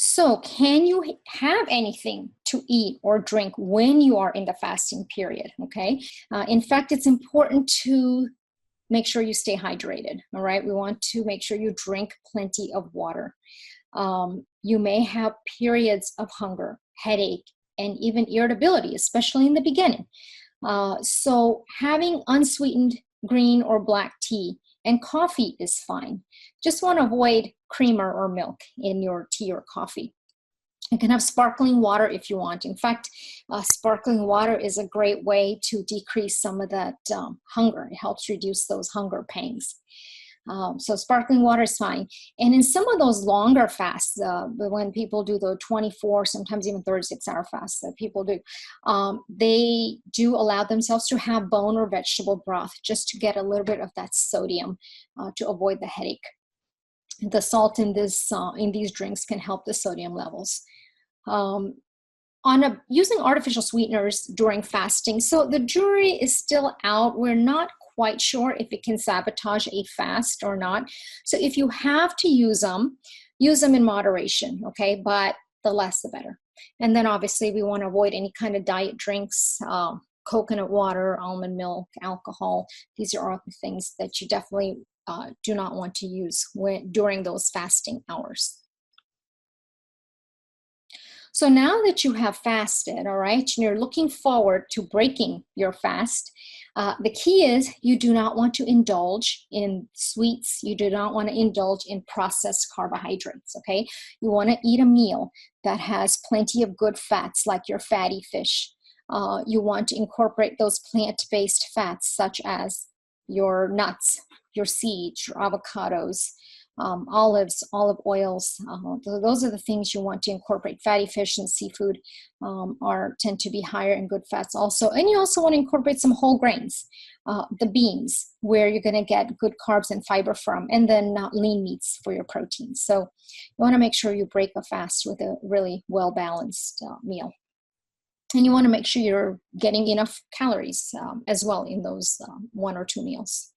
So, can you have anything to eat or drink when you are in the fasting period? Okay. In fact, it's important to make sure you stay hydrated. All right. We want to make sure you drink plenty of water. You may have periods of hunger, headache, and even irritability, especially in the beginning. So having unsweetened green or black tea and coffee is fine. Just want to avoid creamer or milk in your tea or coffee. You can have sparkling water if you want. In fact, sparkling water is a great way to decrease some of that hunger. It helps reduce those hunger pangs. So sparkling water is fine. And in some of those longer fasts, when people do the 24, sometimes even 36-hour fasts that people do, they do allow themselves to have bone or vegetable broth just to get a little bit of that sodium to avoid the headache. The salt in these drinks can help the sodium levels. Using artificial sweeteners during fasting, so the jury is still out. We're not quite sure if it can sabotage a fast or not. So if you have to use them in moderation, okay? But the less, the better. And then obviously we want to avoid any kind of diet drinks, coconut water, almond milk, alcohol. These are all the things that you definitely do not want to use during those fasting hours. So now that you have fasted, all right, and you're looking forward to breaking your fast, the key is you do not want to indulge in sweets. You do not want to indulge in processed carbohydrates, okay? You want to eat a meal that has plenty of good fats, like your fatty fish. You want to incorporate those plant-based fats, such as your nuts, your seeds, your avocados, olives, olive oils. Those are the things you want to incorporate. Fatty fish and seafood tend to be higher in good fats also. And you also want to incorporate some whole grains, the beans, where you're going to get good carbs and fiber from, and then lean meats for your proteins. So you want to make sure you break a fast with a really well-balanced meal. And you want to make sure you're getting enough calories as well in those 1 or 2 meals.